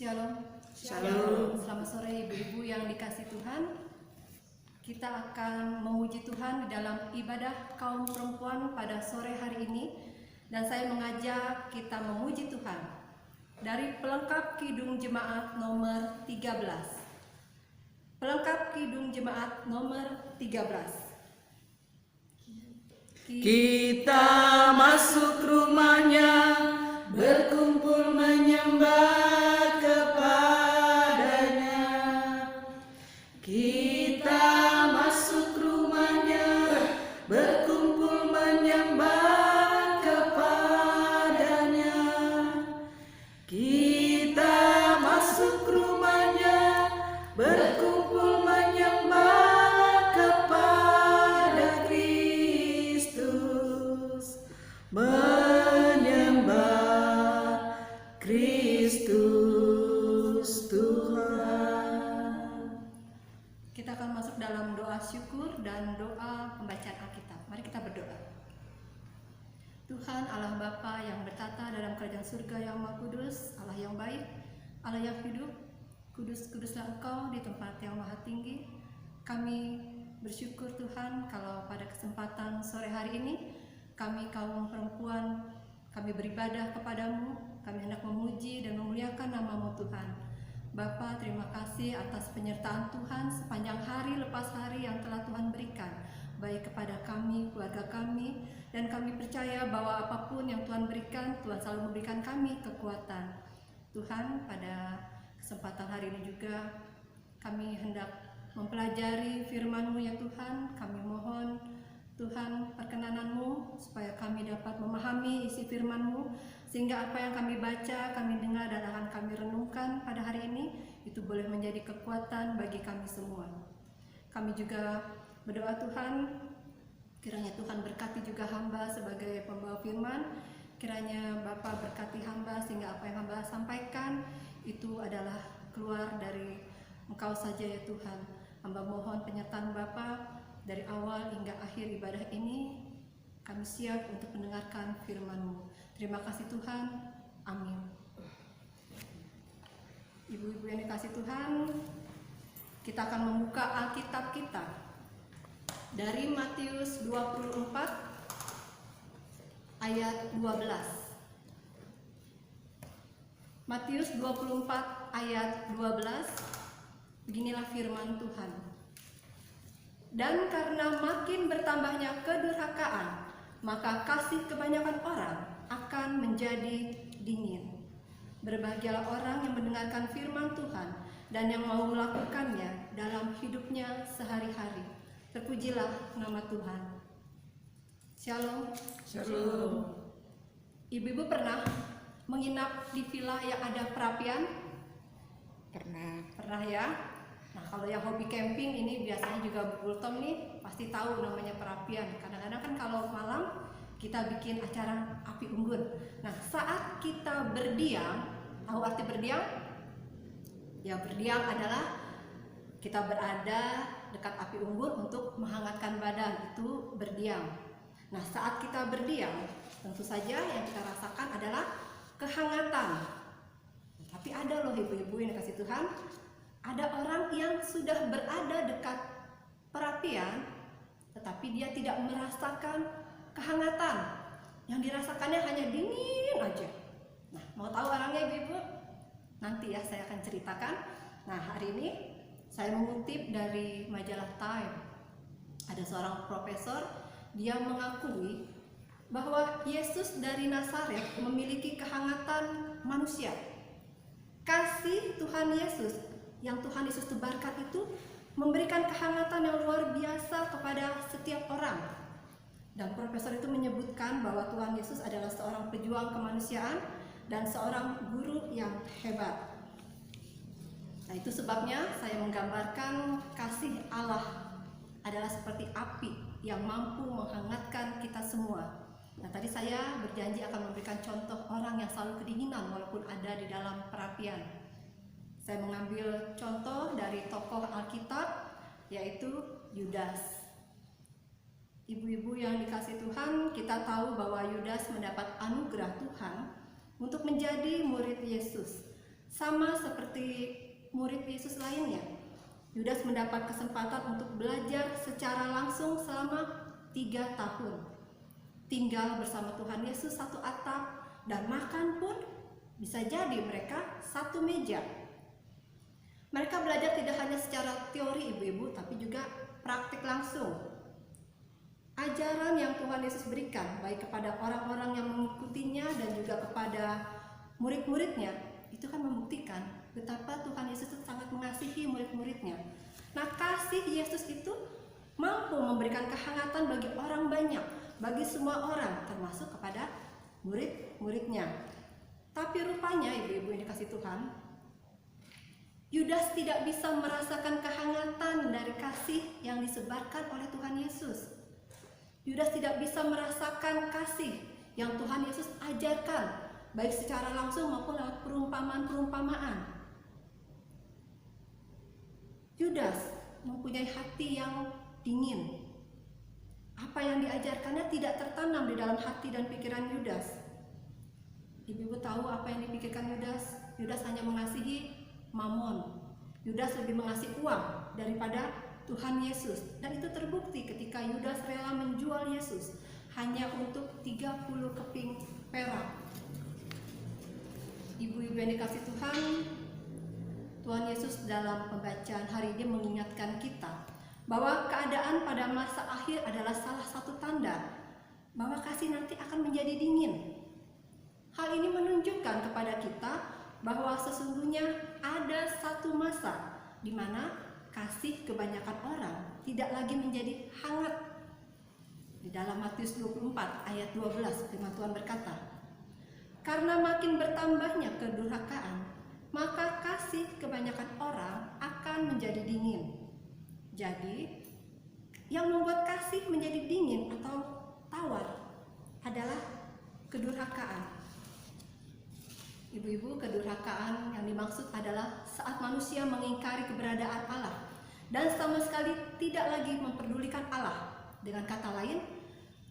Shalom. Shalom. Selamat sore ibu-ibu yang dikasih Tuhan. Kita akan memuji Tuhan di dalam ibadah kaum perempuan pada sore hari ini. Dan saya mengajak kita memuji Tuhan dari pelengkap Kidung Jemaat nomor 13. Pelengkap Kidung Jemaat nomor 13. Kita masuk rumahnya, berkumpul menyembah kepadanya. Kita masuk rumahnya, berkumpul menyembah kepadanya. Kita masuk rumahnya, berkumpul menyembah kepada Kristus, menyembah Kristus Tuhan. Kita akan masuk dalam doa syukur dan doa pembacaan Alkitab. Mari kita berdoa. Tuhan Allah Bapa yang bertata dalam kerajaan surga yang Maha Kudus, Allah yang baik, Allah yang hidup, kudus-kuduslah Engkau di tempat yang maha tinggi. Kami bersyukur Tuhan kalau pada kesempatan sore hari ini kami kaum perempuan, kami beribadah kepadamu, kami hendak memuji dan memuliakan nama-Mu Tuhan. Bapa, terima kasih atas penyertaan Tuhan sepanjang hari lepas hari yang telah Tuhan berikan, baik kepada kami, keluarga kami, dan kami percaya bahwa apapun yang Tuhan berikan, Tuhan selalu memberikan kami kekuatan. Tuhan, pada kesempatan hari ini juga kami hendak mempelajari firman-Mu ya Tuhan. Kami mohon Tuhan perkenanan-Mu supaya kami dapat memahami isi firman-Mu, sehingga apa yang kami baca, kami dengar dan akan kami renungkan pada hari ini itu boleh menjadi kekuatan bagi kami semua. Kami juga berdoa Tuhan, kiranya Tuhan berkati juga hamba sebagai pembawa firman. Kiranya Bapa berkati hamba sehingga apa yang hamba sampaikan itu adalah keluar dari Engkau saja ya Tuhan. Hamba mohon penyertaan Bapa dari awal hingga akhir ibadah ini. Kami siap untuk mendengarkan firman-Mu. Terima kasih Tuhan. Amin. Ibu-ibu yang dikasih Tuhan, kita akan membuka Alkitab kita dari Matius 24 ayat 12. Matius 24 ayat 12. Beginilah firman Tuhan. Dan karena makin bertambahnya kedurhakaan, maka kasih kebanyakan orang akan menjadi dingin. Berbahagialah orang yang mendengarkan firman Tuhan dan yang mau melakukannya dalam hidupnya sehari-hari. Terpujilah nama Tuhan. Shalom. Shalom. Ibu-ibu pernah menginap di villa yang ada perapian? Pernah ya? Nah, kalau yang hobi camping ini biasanya juga Bu Tom nih pasti tahu namanya perapian. Kadang-kadang kan kalau malam kita bikin acara api unggun. Nah, saat kita berdiam, tahu arti berdiam? Ya, berdiam adalah kita berada dekat api unggun untuk menghangatkan badan, itu berdiam. Nah, saat kita berdiam, tentu saja yang kita rasakan adalah kehangatan. Tapi ada loh ibu-ibu yang dikasih Tuhan, ada orang yang sudah berada dekat perapian, tetapi dia tidak merasakan kehangatan. Yang dirasakannya hanya dingin aja. Nah, mau tahu orangnya ibu-ibu? Nanti ya saya akan ceritakan. Nah, hari ini saya mengutip dari majalah Time. Ada seorang profesor, dia mengakui bahwa Yesus dari Nazaret memiliki kehangatan manusia. Kasih Tuhan Yesus yang Tuhan Yesus tebarkan itu memberikan kehangatan yang luar biasa kepada setiap orang. Dan profesor itu menyebutkan bahwa Tuhan Yesus adalah seorang pejuang kemanusiaan dan seorang guru yang hebat. Nah, itu sebabnya saya menggambarkan kasih Allah adalah seperti api yang mampu menghangatkan kita semua. Nah, tadi saya berjanji akan memberikan contoh orang yang selalu kedinginan walaupun ada di dalam perapian. Saya mengambil contoh dari tokoh Alkitab, yaitu Yudas. Ibu-ibu yang dikasih Tuhan, kita tahu bahwa Yudas mendapat anugerah Tuhan untuk menjadi murid Yesus. Sama seperti murid Yesus lainnya, Yudas mendapat kesempatan untuk belajar secara langsung selama 3 tahun. Tinggal bersama Tuhan Yesus satu atap dan makan pun bisa jadi mereka satu meja. Mereka belajar tidak hanya secara teori ibu-ibu, tapi juga praktik langsung. Ajaran yang Tuhan Yesus berikan baik kepada orang-orang yang mengikutinya dan juga kepada murid-muridnya, itu kan membuktikan betapa Tuhan Yesus itu sangat mengasihi murid-muridnya. Nah, kasih Yesus itu mampu memberikan kehangatan bagi orang banyak, bagi semua orang, termasuk kepada murid-muridnya. Tapi rupanya ibu-ibu yang dikasih Tuhan, Yudas tidak bisa merasakan kehangatan dari kasih yang disebarkan oleh Tuhan Yesus. Yudas tidak bisa merasakan kasih yang Tuhan Yesus ajarkan, baik secara langsung maupun lewat perumpamaan-perumpamaan. Yudas mempunyai hati yang dingin. Apa yang diajarkannya tidak tertanam di dalam hati dan pikiran Yudas. Ibu-ibu tahu apa yang dipikirkan Yudas? Yudas hanya mengasihi mamon. Yudas lebih mengasihi uang daripada Tuhan Yesus. Dan itu terbukti ketika Yudas rela menjual Yesus hanya untuk 30 keping perak. Ibu-ibu yang dikasih Tuhan, Tuhan Yesus dalam pembacaan hari ini mengingatkan kita bahwa keadaan pada masa akhir adalah salah satu tanda bahwa kasih nanti akan menjadi dingin. Hal ini menunjukkan kepada kita bahwa sesungguhnya ada satu masa di mana kasih kebanyakan orang tidak lagi menjadi hangat. Di dalam Matius 24 ayat 12 firman Tuhan berkata, "Karena makin bertambahnya kedurhakaan, maka kasih kebanyakan orang akan menjadi dingin." Jadi, yang membuat kasih menjadi dingin atau tawar adalah kedurhakaan. Ibu-ibu, kedurhakaan yang dimaksud adalah saat manusia mengingkari keberadaan Allah dan sama sekali tidak lagi memperdulikan Allah. Dengan kata lain,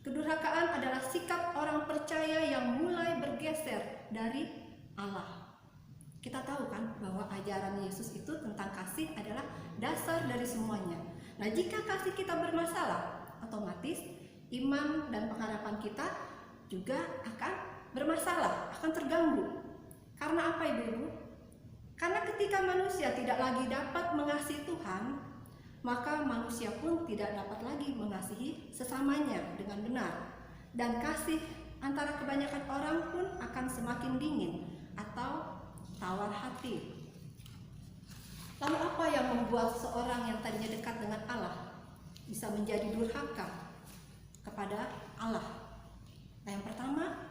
kedurhakaan adalah sikap orang percaya yang mulai bergeser dari Allah. Kita tahu kan bahwa ajaran Yesus itu tentang kasih adalah dasar dari semuanya. Nah, jika kasih kita bermasalah, otomatis iman dan pengharapan kita juga akan bermasalah, akan terganggu. Karena apa ibu-ibu? Karena ketika manusia tidak lagi dapat mengasihi Tuhan, maka manusia pun tidak dapat lagi mengasihi sesamanya dengan benar. Dan kasih antara kebanyakan orang pun akan semakin dingin atau tawar hati. Lalu apa yang membuat seorang yang tadinya dekat dengan Allah bisa menjadi durhaka kepada Allah? Nah, yang pertama,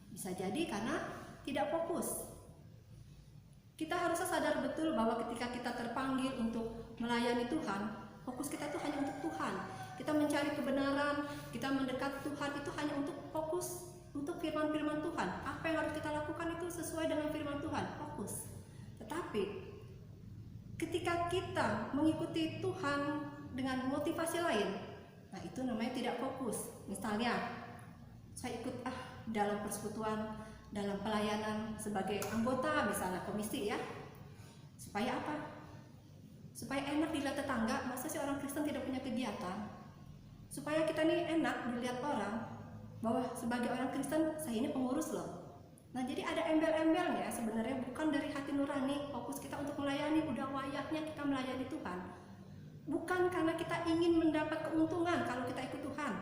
bisa jadi karena tidak fokus. Kita harusnya sadar betul bahwa ketika kita terpanggil untuk melayani Tuhan, fokus kita itu hanya untuk Tuhan. Kita mencari kebenaran, kita mendekat Tuhan itu hanya untuk fokus untuk firman-firman Tuhan. Apa yang harus kita lakukan itu sesuai dengan firman Tuhan, fokus. Tetapi ketika kita mengikuti Tuhan dengan motivasi lain, nah itu namanya tidak fokus. Misalnya, saya ikut dalam persekutuan, dalam pelayanan sebagai anggota misalnya komisi ya, supaya apa? Supaya enak dilihat tetangga. Masa sih orang Kristen tidak punya kegiatan? Supaya kita nih enak dilihat orang bahwa sebagai orang Kristen saya ini pengurus loh. Nah, jadi ada embel-embelnya sebenarnya bukan dari hati nurani. Fokus kita untuk melayani, udah wayaknya kita melayani Tuhan. Bukan karena kita ingin mendapat keuntungan kalau kita ikut Tuhan.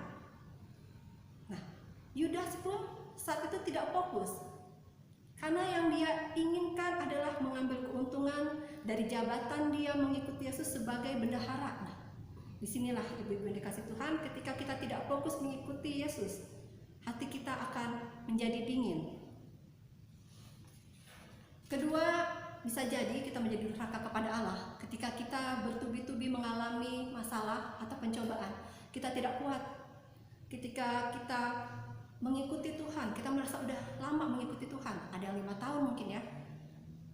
Nah, Yudas pun saat itu tidak fokus. Karena yang dia inginkan adalah mengambil keuntungan dari jabatan dia mengikuti Yesus sebagai bendahara. Nah, disinilah ibu-ibu yang dikasih Tuhan, ketika kita tidak fokus mengikuti Yesus, hati kita akan menjadi dingin. Kedua, bisa jadi kita menjadi durhaka kepada Allah ketika kita bertubi-tubi mengalami masalah atau pencobaan. Kita tidak kuat. Ketika kita mengikuti Tuhan, kita merasa udah lama mengikuti Tuhan. Ada yang 5 tahun mungkin ya,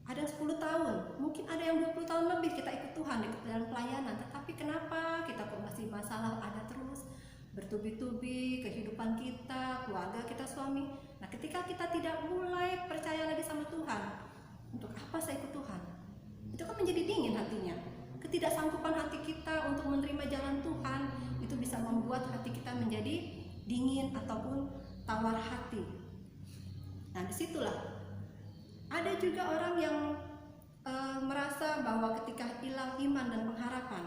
ada yang 10 tahun, mungkin ada yang 20 tahun lebih kita ikut Tuhan, ikut dalam pelayanan. Tetapi kenapa kita kok masih masalah ada terus, bertubi-tubi kehidupan kita, keluarga kita, suami. Nah, ketika kita tidak mulai percaya lagi sama Tuhan, untuk apa saya ikut Tuhan? menjadi dingin hatinya. Ketidaksanggupan hati kita untuk menerima jalan Tuhan itu bisa membuat hati kita menjadi dingin ataupun tawar hati. Nah, disitulah ada juga orang yang merasa bahwa ketika hilang iman dan pengharapan,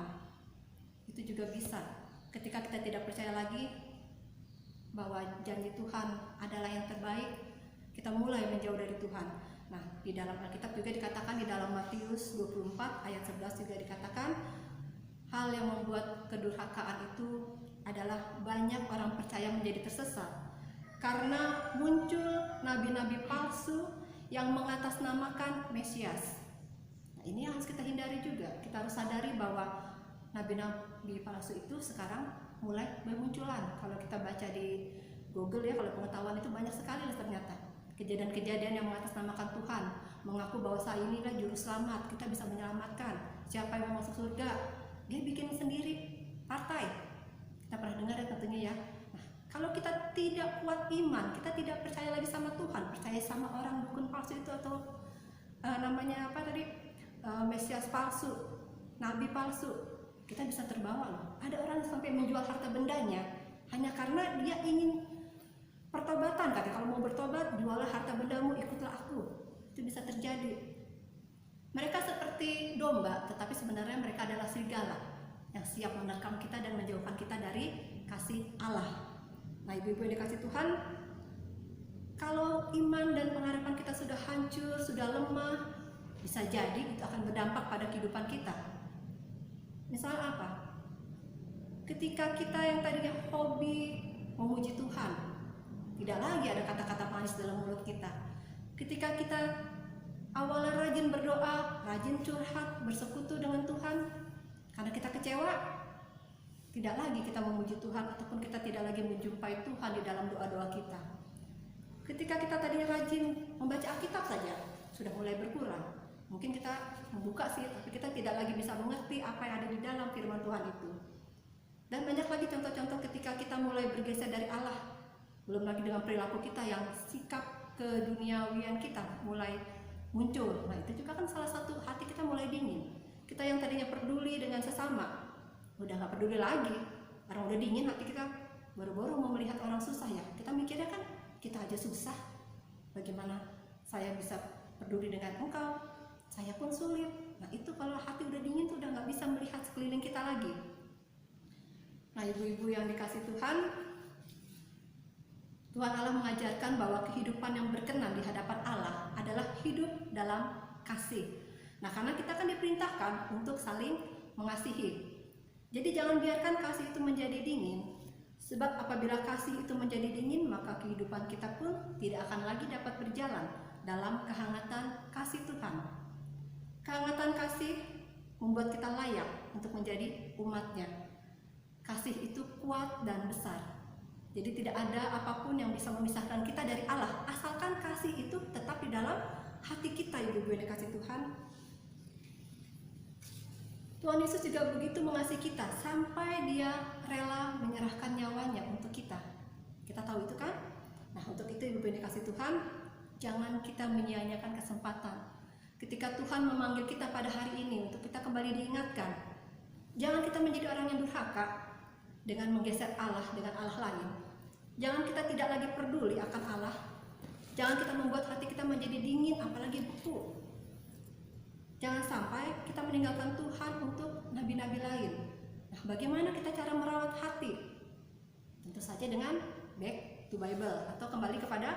itu juga bisa ketika kita tidak percaya lagi bahwa janji Tuhan adalah yang terbaik, kita mulai menjauh dari Tuhan. Nah, di dalam Alkitab juga dikatakan, di dalam Matius 24 ayat 11 juga dikatakan, hal yang membuat kedurhakaan itu adalah banyak orang percaya menjadi tersesat karena muncul nabi-nabi palsu yang mengatasnamakan Mesias. Nah, ini yang harus kita hindari juga. Kita harus sadari bahwa nabi-nabi palsu itu sekarang mulai bermunculan. Kalau kita baca di Google ya, kalau pengetahuan itu banyak sekali ternyata kejadian-kejadian yang mengatasnamakan Tuhan, mengaku bahwa saya inilah juru selamat, kita bisa menyelamatkan siapa yang mau masuk surga. Dia bikin sendiri partai. Kita pernah dengar ya tentunya ya. Nah, kalau kita tidak kuat iman, kita tidak percaya lagi sama Tuhan, percaya sama orang dukun palsu itu atau namanya apa tadi, Mesias palsu, nabi palsu, kita bisa terbawa loh. Ada orang sampai menjual harta bendanya hanya karena dia ingin pertobatan. Katanya kalau mau bertobat, jualah harta bendamu, ikutlah aku. Itu bisa terjadi. Mereka seperti domba, tetapi sebenarnya mereka adalah serigala yang siap menerkam kita dan menjauhkan kita dari kasih Allah. Nah, ibu-ibu yang dikasih Tuhan, kalau iman dan pengharapan kita sudah hancur, sudah lemah, bisa jadi itu akan berdampak pada kehidupan kita. Misal apa? Ketika kita yang tadinya hobi memuji Tuhan, tidak lagi ada kata-kata manis dalam mulut kita. Ketika kita awalnya rajin berdoa, rajin curhat, bersekutu dengan Tuhan, karena kita kecewa, tidak lagi kita memuji Tuhan ataupun kita tidak lagi menjumpai Tuhan di dalam doa-doa kita. Ketika kita tadinya rajin membaca Alkitab saja, sudah mulai berkurang. Mungkin kita membuka sih, tapi kita tidak lagi bisa mengerti apa yang ada di dalam firman Tuhan itu. Dan banyak lagi contoh-contoh ketika kita mulai bergeser dari Allah. Belum lagi dengan perilaku kita yang sikap keduniawian kita mulai muncul. Nah, itu juga kan salah satu, hati kita mulai dingin. Kita yang tadinya peduli dengan sesama, udah gak peduli lagi. Orang udah dingin hati kita, baru-baru mau melihat orang susah ya. Kita mikirnya kan, kita aja susah, bagaimana saya bisa peduli dengan engkau, saya pun sulit. Nah, itu kalau hati udah dingin tuh udah gak bisa melihat sekeliling kita lagi. Nah, ibu-ibu yang dikasih Tuhan, Tuhan Allah mengajarkan bahwa kehidupan yang berkenan di hadapan Allah adalah hidup dalam kasih. Nah, karena kita kan diperintahkan untuk saling mengasihi. Jadi jangan biarkan kasih itu menjadi dingin. Sebab apabila kasih itu menjadi dingin, maka kehidupan kita pun tidak akan lagi dapat berjalan dalam kehangatan kasih Tuhan. Kehangatan kasih membuat kita layak untuk menjadi umat-Nya. Kasih itu kuat dan besar. Jadi tidak ada apapun yang bisa memisahkan kita dari Allah, asalkan kasih itu tetap di dalam hati kita, ibu-ibu yang dikasih Tuhan. Tuhan Yesus juga begitu mengasihi kita sampai Dia rela menyerahkan nyawanya untuk kita. Kita tahu itu kan? Nah, untuk itu ibu-ibu yang dikasih Tuhan, jangan kita menyia-nyiakan kesempatan. Ketika Tuhan memanggil kita pada hari ini untuk kita kembali diingatkan, jangan kita menjadi orang yang durhaka dengan menggeser Allah dengan Allah lain. Jangan kita tidak lagi peduli akan Allah. Jangan kita membuat hati kita menjadi dingin, apalagi beku. Jangan sampai kita meninggalkan Tuhan untuk nabi-nabi lain. Nah, bagaimana kita cara merawat hati? Tentu saja dengan back to Bible atau kembali kepada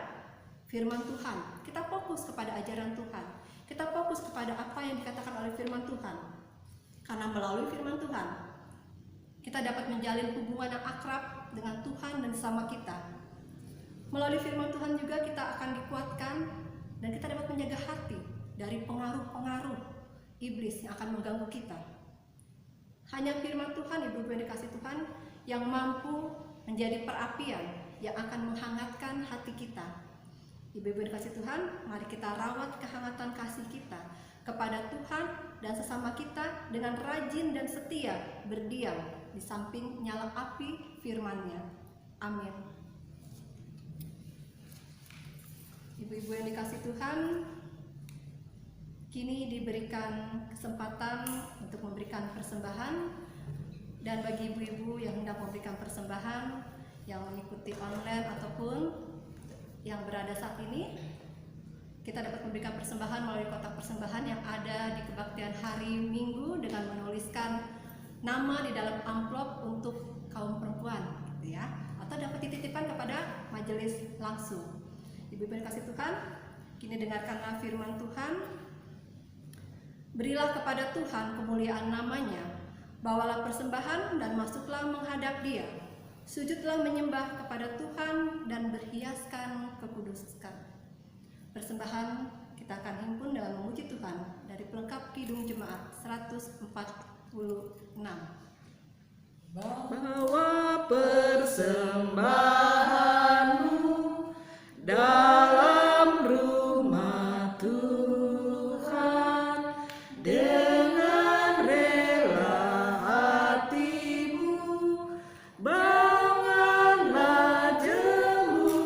firman Tuhan. Kita fokus kepada ajaran Tuhan. Kita fokus kepada apa yang dikatakan oleh firman Tuhan. Karena melalui firman Tuhan, kita dapat menjalin hubungan yang akrab dengan Tuhan dan sama kita. Melalui firman Tuhan juga kita akan dikuatkan dan kita dapat menjaga hati dari pengaruh-pengaruh iblis yang akan mengganggu kita. Hanya firman Tuhan, ibu-ibu yang dikasih Tuhan, yang mampu menjadi perapian yang akan menghangatkan hati kita. Ibu-ibu yang dikasih Tuhan, mari kita rawat kehangatan kasih kita kepada Tuhan dan sesama kita dengan rajin dan setia berdiam di samping nyala api firman-Nya. Amin. Ibu-ibu yang dikasih Tuhan, Kini diberikan kesempatan untuk memberikan persembahan, dan bagi ibu-ibu yang hendak memberikan persembahan yang mengikuti online ataupun yang berada saat ini, kita dapat memberikan persembahan melalui kotak persembahan yang ada di kebaktian hari Minggu dengan menuliskan nama di dalam amplop untuk kaum perempuan, gitu ya, atau dapat dititipkan kepada majelis langsung. Ibu-ibu yang kasih Tuhan, kini dengarkanlah firman Tuhan. Berilah kepada Tuhan kemuliaan namanya, bawalah persembahan dan masuklah menghadap Dia. Sujudlah menyembah kepada Tuhan dan berhiaskan kekudusan. Persembahan kita akan himpun dengan memuji Tuhan dari pelengkap Kidung Jemaat 146. Bawa persembahanmu dalam rumah Tuhan dengan rela hatimu, bangunlah jemu.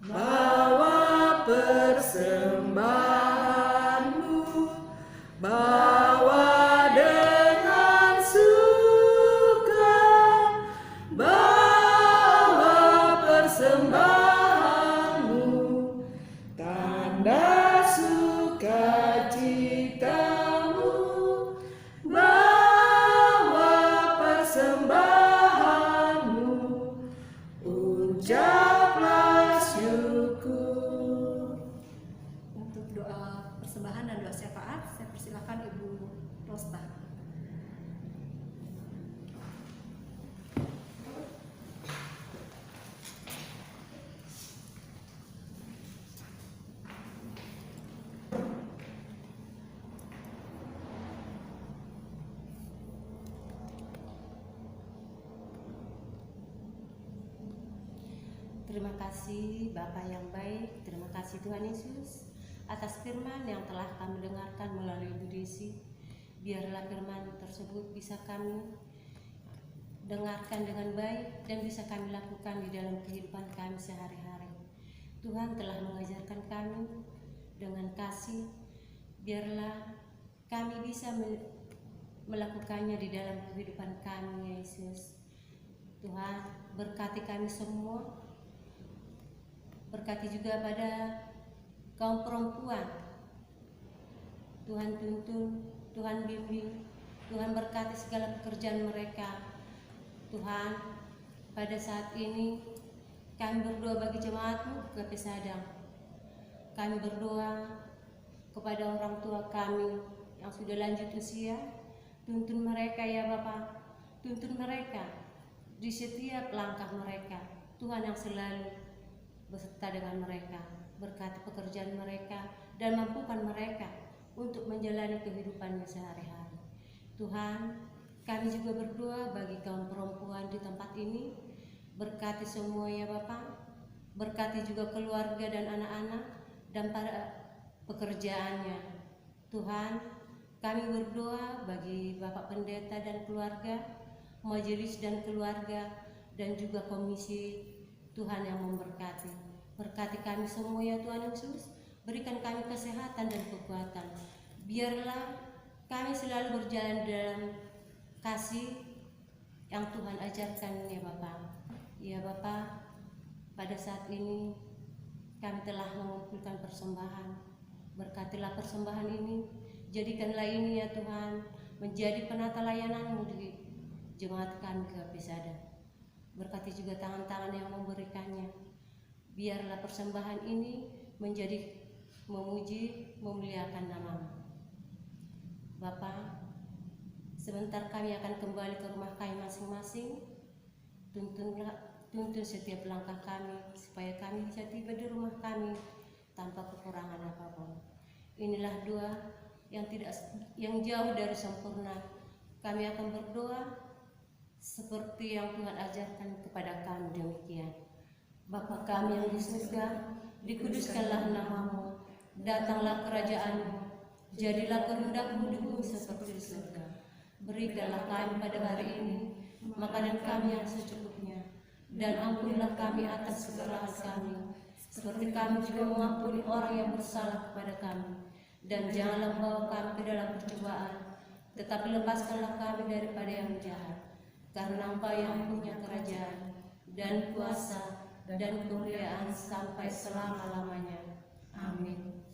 Bawa persembahanmu, bawa dengan suka, bawa persembahanmu, tanda sukacitamu, bawa persembahanmu, ucaplah syukur. Untuk doa persembahan dan doa syafaat, saya persilakan Ibu Rosta. Terima kasih Bapa yang baik, terima kasih Tuhan Yesus atas firman yang telah kami dengarkan melalui Ibu Desi. Biarlah firman tersebut bisa kami dengarkan dengan baik dan bisa kami lakukan di dalam kehidupan kami sehari-hari. Tuhan telah mengajarkan kami dengan kasih, biarlah kami bisa melakukannya di dalam kehidupan kami, ya Yesus. Tuhan, berkati kami semua. Berkati juga pada kaum perempuan. Tuhan tuntun, Tuhan bimbing, Tuhan berkati segala pekerjaan mereka. Tuhan, pada saat ini kami berdoa bagi jemaat-Mu ke Pesadang. Kami berdoa kepada orang tua kami yang sudah lanjut usia. Tuntun mereka ya Bapa, tuntun mereka di setiap langkah mereka. Tuhan yang selalu beserta dengan mereka, berkati pekerjaan mereka dan mampukan mereka untuk menjalani kehidupannya sehari-hari. Tuhan, kami juga berdoa bagi kaum perempuan di tempat ini, berkati semua ya Bapa, berkati juga keluarga dan anak-anak dan para pekerjaannya. Tuhan, kami berdoa bagi Bapak Pendeta dan keluarga, majelis dan keluarga, dan juga komisi. Tuhan yang memberkati, berkati kami semua ya Tuhan Yesus, berikan kami kesehatan dan kekuatan. Biarlah kami selalu berjalan dalam kasih yang Tuhan ajarkan ya Bapa. Ya Bapa, pada saat ini kami telah mengumpulkan persembahan. Berkatilah persembahan ini, jadikanlah ini ya Tuhan menjadi penata layanan-Mu di jemaat kami ke Pesada. Berkati juga tangan-tangan yang memberikannya. Biarlah persembahan ini menjadi memuji, memuliakan nama-Mu. Bapa, sebentar kami akan kembali ke rumah kami masing-masing. Tuntun setiap langkah kami, supaya kami bisa tiba di rumah kami tanpa kekurangan apapun. Inilah doa yang jauh dari sempurna. Kami akan berdoa seperti yang Tuhan ajarkan kepada kami demikian. Bapa kami yang di surga, dikuduskanlah nama-Mu, datanglah kerajaan-Mu, jadilah kehendak-Mu di bumi seperti di surga. Berikanlah kami pada hari ini makanan kami yang secukupnya, dan ampunilah kami atas kesalahan kami, seperti kami juga mengampuni orang yang bersalah kepada kami. Dan janganlah membawa kami ke dalam percobaan, tetapi lepaskanlah kami daripada yang jahat. Karena Engkau yang punya kerajaan, dan kuasa, dan kemuliaan sampai selama-lamanya. Amin.